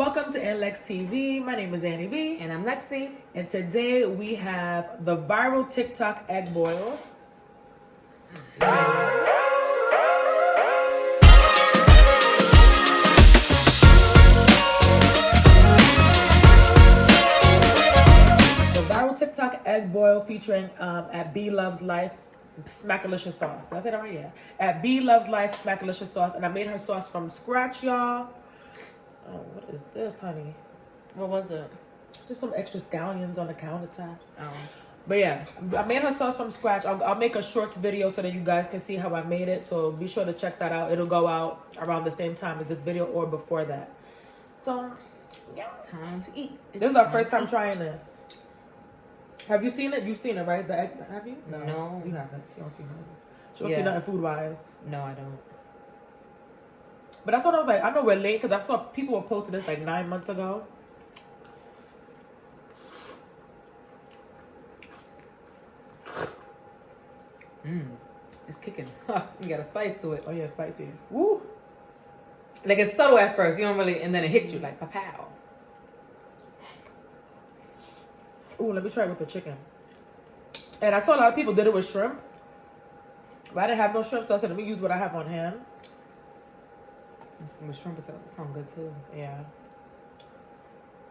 Welcome to AnnLex TV. My name is Annie B. And I'm Lexi. And today we have the viral TikTok egg boil. The viral TikTok egg boil featuring at Bloveslife SMACKALICIOUS sauce. Did I say that right? Yeah. At Bloveslife SMACKALICIOUS sauce. And I made her sauce from scratch, y'all. Oh, what is this, honey? What was it? Just some extra scallions on the countertop. Oh. But yeah, I made her sauce from scratch. I'll make a shorts video so that you guys can see how I made it. So be sure to check that out. It'll go out around the same time as this video or before that. So, yeah. It's time to eat. This is our first time trying this. Have you seen it? You've seen it, right? The egg, have you? No. You haven't. You don't see nothing. She don't see nothing food-wise. No, I don't. But that's what I was like. I know we're late because I saw people were posting this like 9 months ago. It's kicking. You got a spice to it. Oh yeah, spicy. Woo! Like it's subtle at first. You don't really, and then it hits you like pow. Ooh, let me try it with the chicken. And I saw a lot of people did it with shrimp. But I didn't have no shrimp, so I said, let me use what I have on hand. With shrimp, it sounds good too. Yeah.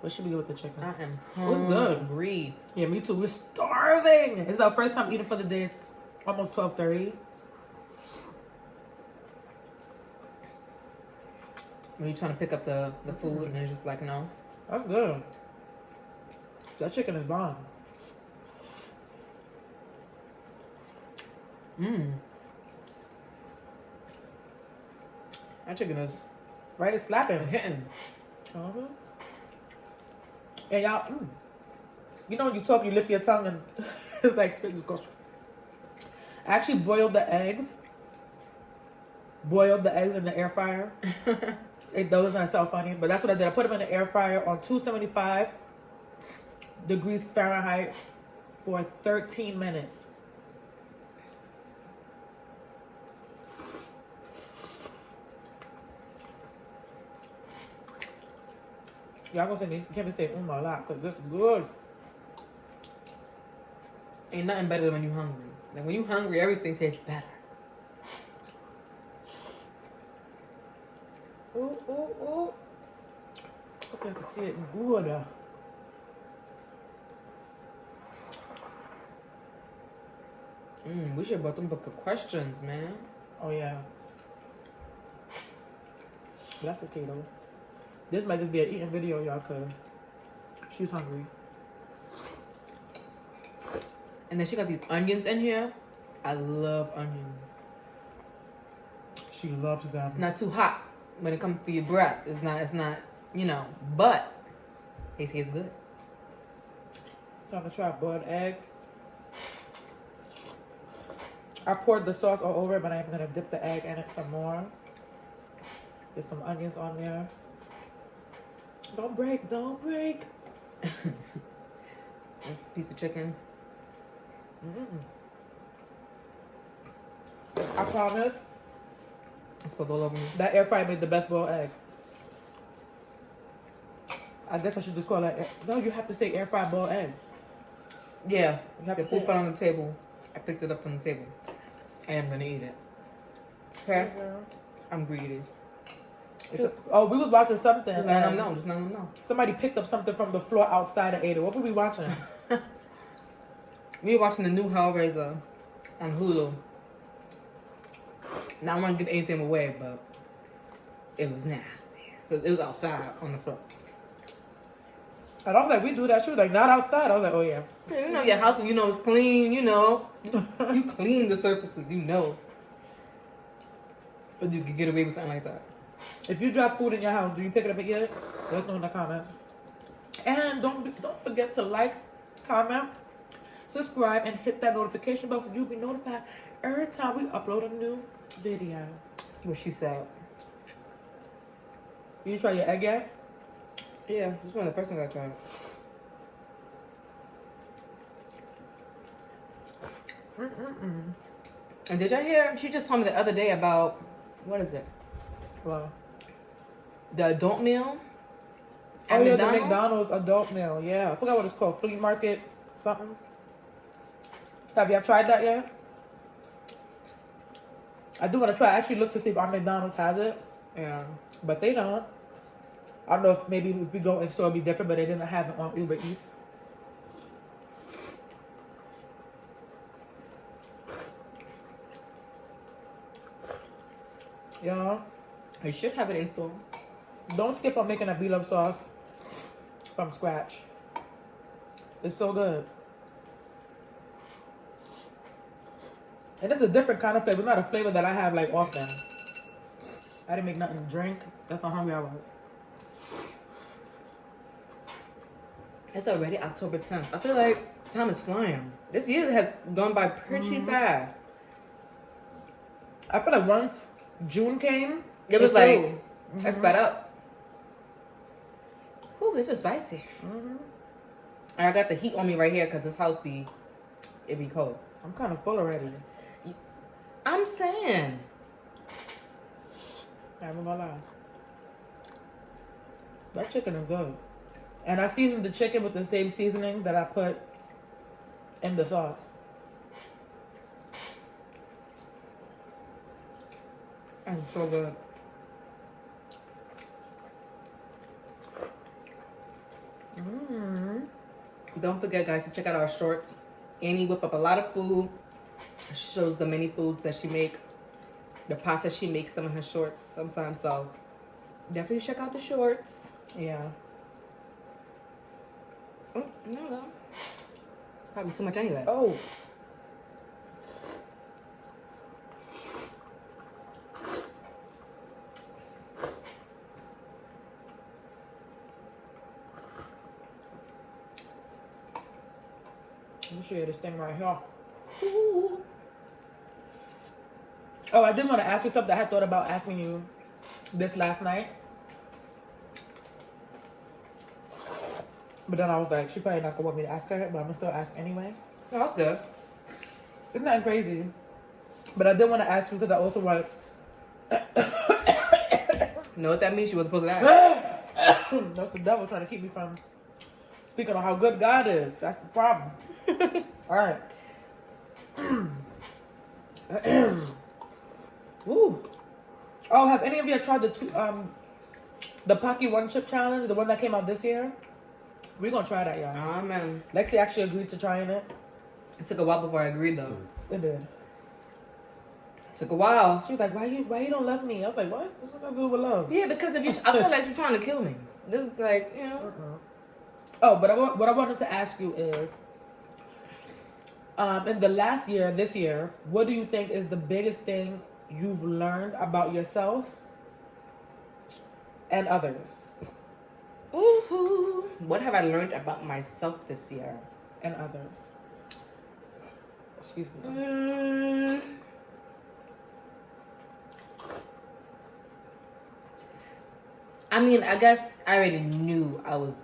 What should we do with the chicken? I am What's good? hungry. Yeah, me too. We're starving. It's our first time eating for the day. It's almost 12:30. When you're trying to pick up the food and it's just like, no. That's good. That chicken is bomb. That chicken is Right? It's slapping. hitting. And y'all, you know when you talk, you lift your tongue and it's like spit just goes. I actually boiled the eggs. Boiled the eggs in the air fryer. It doesn't sound funny, but that's what I did. I put them in the air fryer on 275 degrees Fahrenheit for 13 minutes. Y'all gonna say, you can't be saying, oh my god, because this is good. Ain't nothing better than when you're hungry. Like when you're hungry, everything tastes better. Ooh, ooh, ooh. Okay, I can see it good. We should brought them book of questions, man. Oh, yeah. That's okay, though. This might just be an eating video, y'all, because she's hungry. And then she got these onions in here. I love onions. She loves them. It's not too hot when it comes to your breath. It's not, you know, but it tastes good. Time to try a boiled egg. I poured the sauce all over it, but I'm going to dip the egg in it some more. Get some onions on there. Don't break, don't break. That's the piece of chicken. I promise. It's spilled all over me. That air fryer made the best boiled egg. I guess I should just call that. No, you have to say air fryer boiled egg. Yeah, You have the to say food fell on the table. I picked it up from the table. I am gonna eat it. Okay, I'm greedy. Oh, we was watching something. Just let them know. Just let them know. Somebody picked up something from the floor outside and ate it. What were we watching? We were watching the new Hellraiser on Hulu. Now I want to give anything away, but it was nasty. Because it was outside on the floor. And I was like, we do that. She was like, not outside. I was like, oh, yeah. You know your house when you know it's clean, you know. You clean the surfaces, you know. But you can get away with something like that. If you drop food in your house, do you pick it up and eat it? Let us know in the comments. And don't forget to like, comment, subscribe, and hit that notification bell so you'll be notified every time we upload a new video. What she said. You try your egg yet? Yeah, this is one of the first things I tried. And did y'all hear? She just told me the other day about, what is it? Well, The adult meal Oh, At yeah, the McDonald's adult meal. Yeah, I forgot what it's called. Flea market something. Have y'all tried that yet? I do want to try. I actually look to see if our McDonald's has it. Yeah. But they don't. I don't know if maybe if we go in store it'll be different, but they didn't have it on Uber Eats. Yeah. You should have it in store. Don't skip on making a beloved sauce from scratch. It's so good. And it's a different kind of flavor. It's not a flavor that I have like often. I didn't make nothing to drink. That's how hungry I was. It's already October 10th. I feel like time is flying. This year has gone by pretty fast. I feel like once June came, It was like, flew. I sped up. Ooh, this is spicy. And I got the heat on me right here because this house it be cold. I'm kind of full already. I'm saying. I'm not gonna lie. That chicken is good. And I seasoned the chicken with the same seasonings that I put in the sauce. And it's so good. Don't forget, guys, to check out our shorts. Annie whip up a lot of food. She shows the many foods that she make. The process she makes them in her shorts sometimes. So definitely check out the shorts. Yeah. Oh, no. Probably too much anyway. Oh. Let me show you this thing right here. Ooh. Oh, I did want to ask you something. I had thought about asking you this last night. But then I was like, she probably not going to want me to ask her, but I'm going to still ask anyway. Oh, that's good. It's not crazy. But I did want to ask you because I also want... You know what that means? You were supposed to ask. That's the devil trying to keep me from speaking on how good God is. That's the problem. All right. Ooh. Oh, have any of you tried the Pocky One Chip Challenge, the one that came out this year? We're gonna try that, y'all. Oh, man. Lexi actually agreed to trying it. It took a while before I agreed, though. It did. Took a while. She was like, "Why you don't love me?" I was like, "What? What's that got to do with love?" Yeah, because I feel like you're trying to kill me. This is like, you know. Oh, but what I wanted to ask you is, in the last year, this year, what do you think is the biggest thing you've learned about yourself and others? Ooh, what have I learned about myself this year? And others. Excuse me. I mean, I guess I already knew I was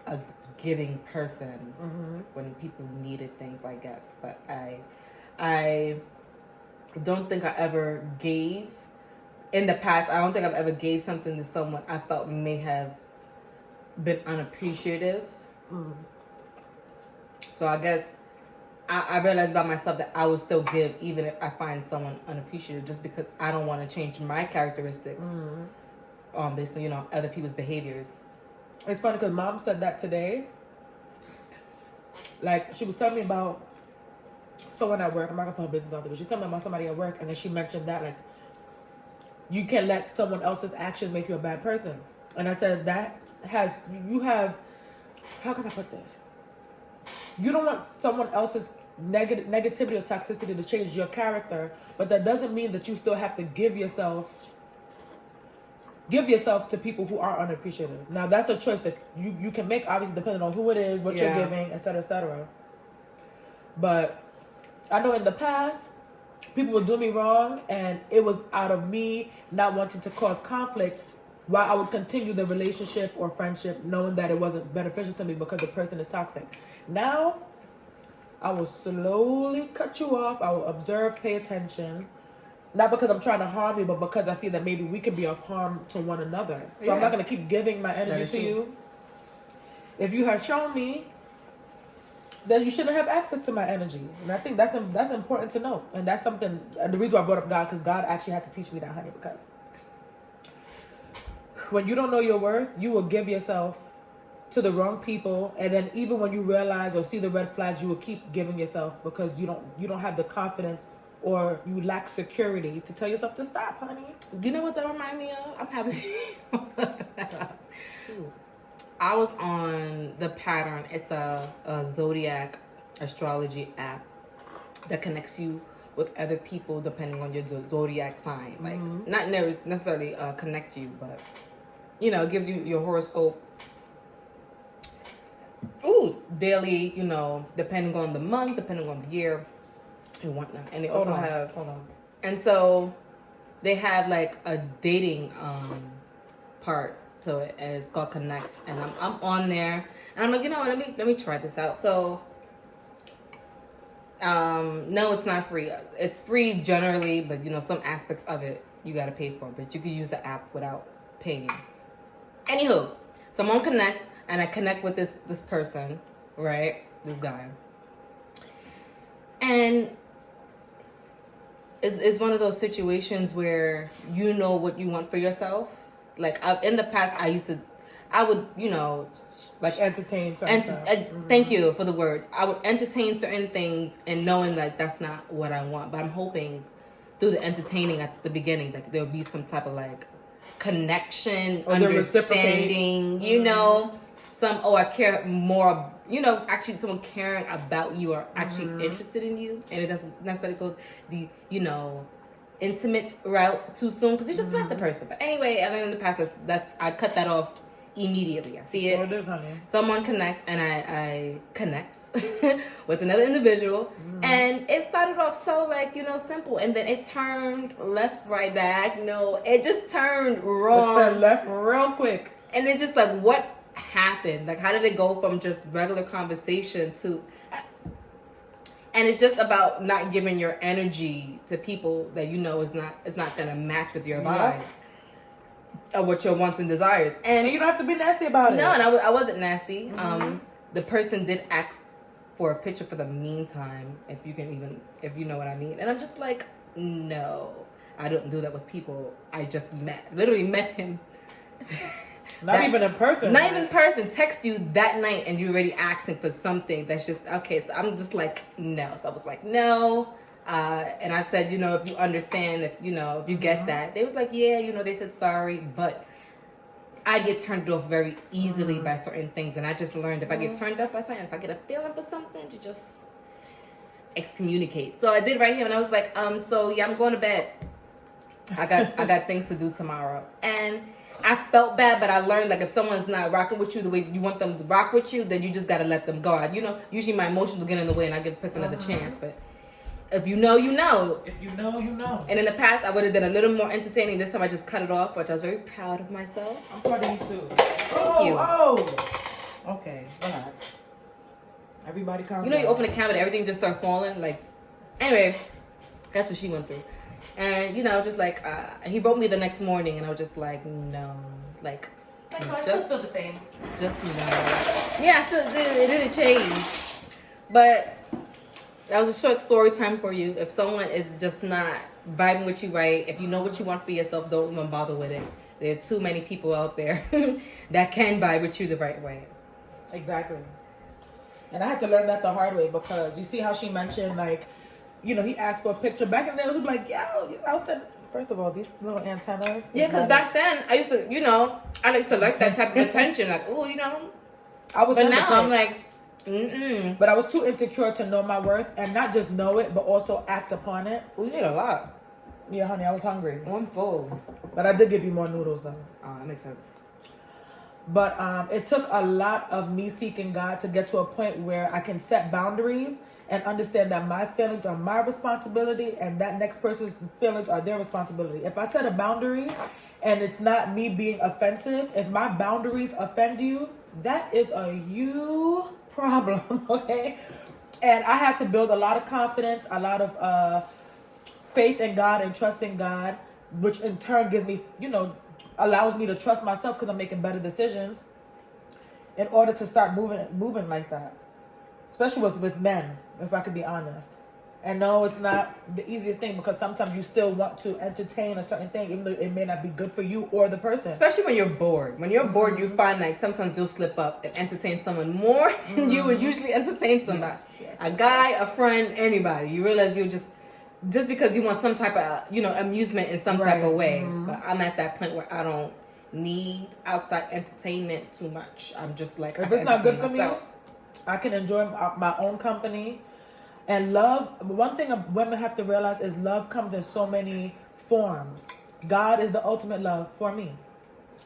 a giving person when people needed things, I guess. But I don't think I ever gave. In the past, I don't think I've ever gave something to someone I felt may have been unappreciative. So I guess I realized about myself that I will still give even if I find someone unappreciative, just because I don't want to change my characteristics based on, you know, other people's behaviors. It's funny because Mom said that today. Like, she was telling me about someone at work. I'm not going to put her business out there, but she's telling me about somebody at work, and then she mentioned that, like, you can't let someone else's actions make you a bad person. And I said, you have, how can I put this? You don't want someone else's negativity or toxicity to change your character, but that doesn't mean that you still have to give yourself to people who are unappreciative. Now, that's a choice that you can make, obviously, depending on who it is, what you're giving, etc., etc. But I know in the past, people would do me wrong, and it was out of me not wanting to cause conflict while I would continue the relationship or friendship knowing that it wasn't beneficial to me because the person is toxic. Now, I will slowly cut you off. I will observe, pay attention, Not because I'm trying to harm you, but because I see that maybe we could be of harm to one another. So I'm not going to keep giving my energy to you. If you have shown me, then you shouldn't have access to my energy. And I think that's important to know. And that's something, and the reason why I brought up God, because God actually had to teach me that, honey, because when you don't know your worth, you will give yourself to the wrong people, and then even when you realize or see the red flags, you will keep giving yourself because you don't have the confidence or you lack security to tell yourself to stop, honey. You know what that remind me of? I'm happy. I was on the Pattern. It's a zodiac astrology app that connects you with other people depending on your zodiac sign. Like, not necessarily connect you, but, you know, it gives you your horoscope daily, you know, depending on the month, depending on the year, and whatnot. And they also hold on. And so they have like a dating part to it, and it's called Connect. And I'm on there, and I'm like, you know what? Let me try this out. So, no, it's not free. It's free generally, but you know, some aspects of it you got to pay for. But you can use the app without paying. Anywho, so I'm on Connect, and I connect with this person, right? This guy, and it's one of those situations where you know what you want for yourself. Like, in the past, I would, you know, like entertain certain stuff. Thank you for the word. I would entertain certain things and knowing like that's not what I want. But I'm hoping through the entertaining at the beginning, like there'll be some type of like connection, or understanding, you know, I care more, you know, actually someone caring about you or actually interested in you. And it doesn't necessarily go the, you know, intimate route too soon because you just met the person. But anyway, and then in the past, I cut that off immediately. I see it. Did, honey. So I'm on Connect, and I connect with another individual, and it started off so like, you know, simple, and then it turned left, right, diagonal. It just turned wrong. It turned left real quick, and it's just like, what happened? Like, how did it go from just regular conversation to? And it's just about not giving your energy to people that you know is not gonna match with your vibes or what your wants and desires. And you don't have to be nasty about it. No, and I wasn't nasty. The person did ask for a picture for the meantime, if you know what I mean. And I'm just like, no, I don't do that with people I just literally met him. Not even in person. Not even in person. Text you that night and you're already asking for something that's just, okay, so I'm just like, no. So I was like, no. And I said, you know, if you understand, if you get that. They was like, yeah, you know, they said sorry, but I get turned off very easily by certain things. And I just learned if I get turned off by something, if I get a feeling for something, to just excommunicate. So I did right here, and I was like, so yeah, I'm going to bed. I got things to do tomorrow. And I felt bad, but I learned, like, if someone's not rocking with you the way you want them to rock with you, then you just got to let them go. You know, usually my emotions will get in the way, and I give the person another chance. But if you know, you know. If you know, you know. And in the past, I would have done a little more entertaining. This time, I just cut it off, which I was very proud of myself. I'm proud of you, too. Thank you. Oh. Okay, relax. Everybody calm down. You know, you open a cabinet, everything just start falling. Like, anyway, that's what she went through. And, you know, just like, he wrote me the next morning, and I was just like, no. Like, just still the same. Just no. Yeah, it didn't change. But that was a short story time for you. If someone is just not vibing with you right, if you know what you want for yourself, don't even bother with it. There are too many people out there that can vibe with you the right way. Exactly. And I had to learn that the hard way, because you see how she mentioned, like, you know, he asked for a picture. Back in the day, it was like, yo, I was saying, first of all, these little antennas. Yeah, because back then, I used to, you know, I used to like that type of attention. Like, oh, you know. But now I'm like, But I was too insecure to know my worth, and not just know it, but also act upon it. Oh, you ate a lot. Yeah, honey, I was hungry. I'm full. But I did give you more noodles, though. Oh, that makes sense. But it took a lot of me seeking God to get to a point where I can set boundaries and understand that my feelings are my responsibility, and that next person's feelings are their responsibility. If I set a boundary and it's not me being offensive, if my boundaries offend you, that is a you problem, okay? And I had to build a lot of confidence, a lot of faith in God and trust in God, which in turn gives me, allows me to trust myself because I'm making better decisions in order to start moving like that. Especially with men, if I could be honest. And no, it's not the easiest thing because sometimes you still want to entertain a certain thing, even though it may not be good for you or the person. Especially when you're bored. When you're bored, you find like sometimes you'll slip up and entertain someone more than you would usually entertain somebody. Yes, a guy, a friend, anybody. You realize you just because you want some type of, amusement in some type of way. But I'm at that point where I don't need outside entertainment too much. I'm just like, if it's not good for me, I can enjoy my own company. And love, one thing women have to realize is love comes in so many forms. God is the ultimate love for me.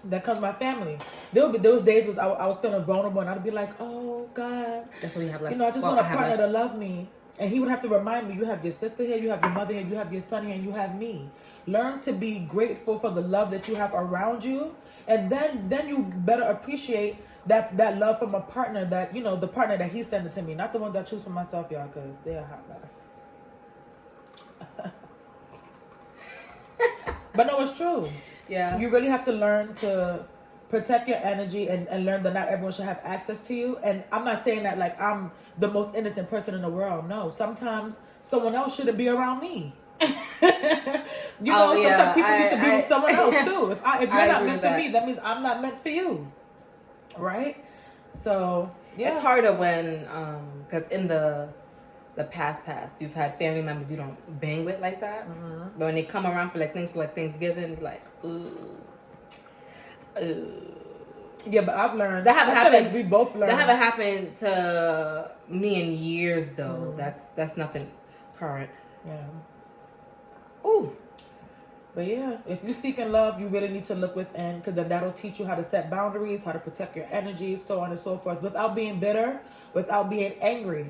That comes my family. There will be those days was I was feeling vulnerable and I'd be like, oh God. That's what you have left. I just want a partner to love me. And he would have to remind me, you have your sister here, you have your mother here, you have your son here, and you have me. Learn to be grateful for the love that you have around you. And then you better appreciate that love from a partner that, the partner that he's sending to me. Not the ones I choose for myself, y'all, because they're a hot mess. But no, it's true. Yeah. You really have to learn to protect your energy and learn that not everyone should have access to you. And I'm not saying that like I'm the most innocent person in the world. No, sometimes someone else shouldn't be around me. Sometimes people need to be with someone else too. If you're not meant for me, that means I'm not meant for you. Right? So, yeah. It's harder when, because in the past, you've had family members you don't bang with like that. Mm-hmm. But when they come around for like things like Thanksgiving, like, ooh. Yeah, but I've learned. That haven't happened. Like we both learned. That haven't happened to me in years, though. Mm-hmm. That's nothing current. Yeah. Ooh. But yeah, if you're seeking love, you really need to look within because then that'll teach you how to set boundaries, how to protect your energy, so on and so forth, without being bitter, without being angry.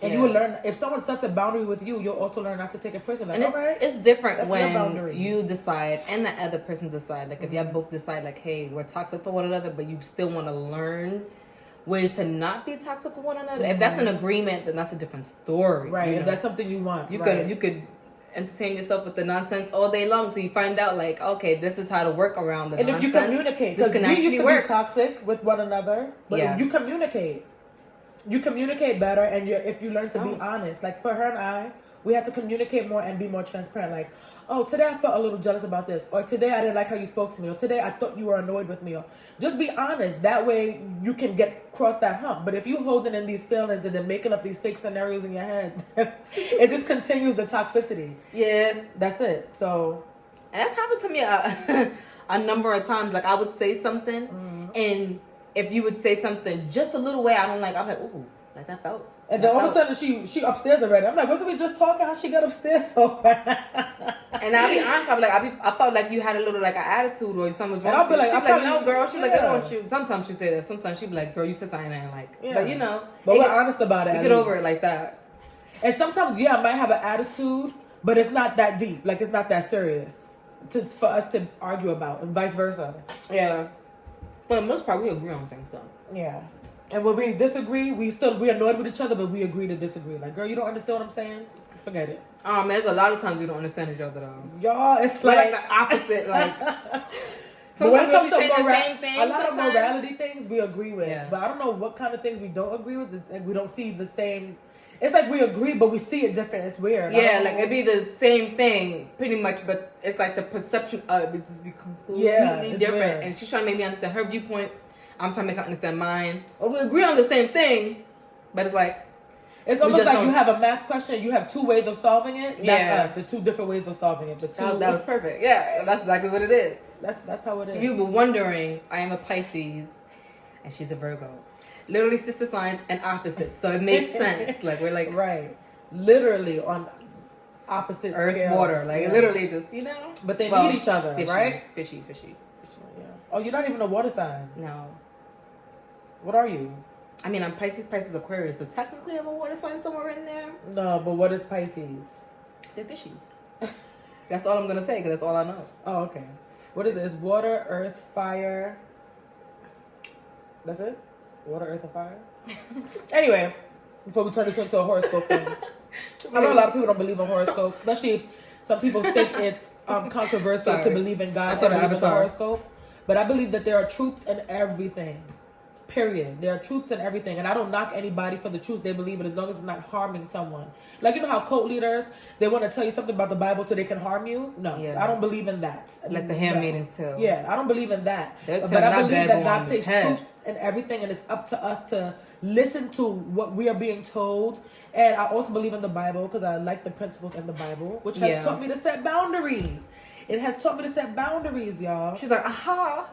And you will learn, if someone sets a boundary with you, you'll also learn not to take it personally. Like, and it's different that's when you decide and the other person decide. Like, if you both decide, like, hey, we're toxic for one another, but you still want to learn ways to not be toxic for one another. If that's an agreement, then that's a different story. Right, if that's something you want. You could entertain yourself with the nonsense all day long till you find out, like, okay, this is how to work around the nonsense. And if you communicate, this can actually work. Be toxic with one another, but if you communicate better, and if you learn to be honest. Like for her and I, we had to communicate more and be more transparent. Like, oh, today I felt a little jealous about this, or today I didn't like how you spoke to me, or today I thought you were annoyed with me. Or just be honest. That way you can cross that hump. But if you holding in these feelings and then making up these fake scenarios in your head, it just continues the toxicity. Yeah, that's it. So, and that's happened to me a number of times. Like I would say something, and if you would say something just a little way I don't like, I'm like, ooh, like that felt. And then all of a sudden she upstairs already. I'm like, wasn't we just talking? How she got upstairs so fast? And I'll be honest, I felt like you had a little like an attitude or something was wrong. And I'll be like, she'd be like, no, girl. She'd be like, I don't want you. Sometimes she say that. Sometimes she'd be like, girl, you said something I ain't like. Yeah. But we're honest about it. You get over it like that. And sometimes, I might have an attitude, but it's not that deep. Like it's not that serious for us to argue about, and vice versa. Yeah. For the most part, we agree on things, though. Yeah. And when we disagree, we annoyed with each other, but we agree to disagree. Like, girl, you don't understand what I'm saying? Forget it. There's a lot of times we don't understand each other, though. Y'all, it's like the opposite. Like, but when it comes to a lot of morality things we agree with. Yeah. But I don't know what kind of things we don't agree with. It's like we don't see the same. It's like we agree, but we see it different. It's weird. Yeah, like it'd be the same thing, pretty much, but it's like the perception of it just be completely different. Weird. And she's trying to make me understand her viewpoint. I'm trying to make her understand mine. Or we agree on the same thing, but it's like it's almost like you have a math question. You have two ways of solving it. That's us. The two different ways of solving it. That was perfect. Yeah, that's exactly what it is. That's how it is. If you were wondering, I am a Pisces, and she's a Virgo. Literally sister signs and opposites, so it makes sense. Like we're like literally on opposite earth, scales. water, like literally just But they need each other, fishy, right? Fishy. Yeah. Oh, you're not even a water sign. No. What are you? I mean, I'm Pisces, Aquarius, so technically I'm a water sign somewhere in there. No, but what is Pisces? They're fishies. That's all I'm gonna say because that's all I know. Oh, okay. What is it? It's water, earth, fire. That's it? Water, earth, and fire? Anyway, before we turn this into a horoscope thing. I know a lot of people don't believe in horoscopes, especially if some people think it's controversial to believe in God and believe in the horoscope. But I believe that there are truths in everything. Period. There are truths in everything. And I don't knock anybody for the truth they believe in as long as it's not harming someone. Like, you know how cult leaders, they want to tell you something about the Bible so they can harm you? No, I don't believe in that. Like the handmaidens too. Yeah, I don't believe in that. But I believe that God places truths in everything, and it's up to us to listen to what we are being told. And I also believe in the Bible because I like the principles in the Bible, which has taught me to set boundaries. It has taught me to set boundaries, y'all. She's like, aha.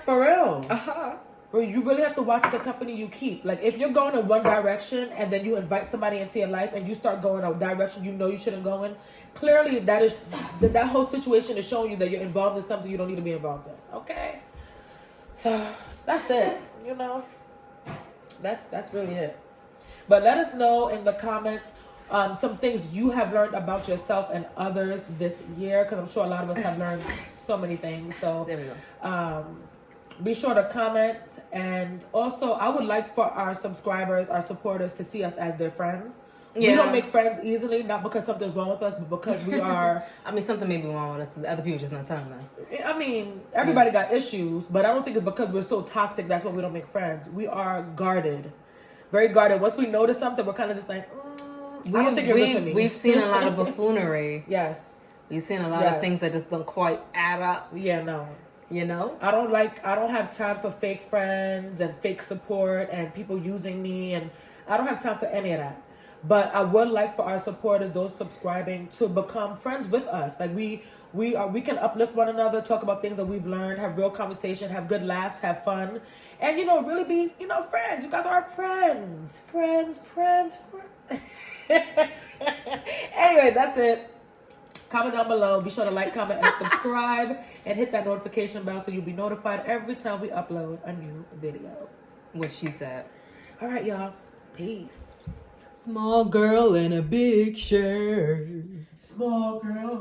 For real. Aha. Bro, you really have to watch the company you keep. Like, if you're going in one direction and then you invite somebody into your life and you start going a direction you know you shouldn't go in, clearly that whole situation is showing you that you're involved in something you don't need to be involved in. Okay? So, that's it. You know? That's really it. But let us know in the comments some things you have learned about yourself and others this year, because I'm sure a lot of us have learned so many things. So there we go. Be sure to comment, and also I would like for our subscribers, our supporters, to see us as their friends. Yeah. We don't make friends easily, not because something's wrong with us, but because we are... I mean, something may be wrong with us. Other people just not telling us. I mean, everybody got issues, but I don't think it's because we're so toxic that's why we don't make friends. We are guarded. Very guarded. Once we notice something, we're kind of just like, I don't think you're with me. We've seen a lot of buffoonery. Yes. We've seen a lot of things that just don't quite add up. Yeah, no. You know? I don't have time for fake friends and fake support and people using me, and I don't have time for any of that. But I would like for our supporters, those subscribing, to become friends with us. Like we can uplift one another, talk about things that we've learned, have real conversation, have good laughs, have fun, and really be friends. You guys are friends. Anyway, that's it. Comment down below. Be sure to like, comment, and subscribe, and hit that notification bell so you'll be notified every time we upload a new video. What she said. All right, y'all. Peace. Small girl in a big shirt. Small girl.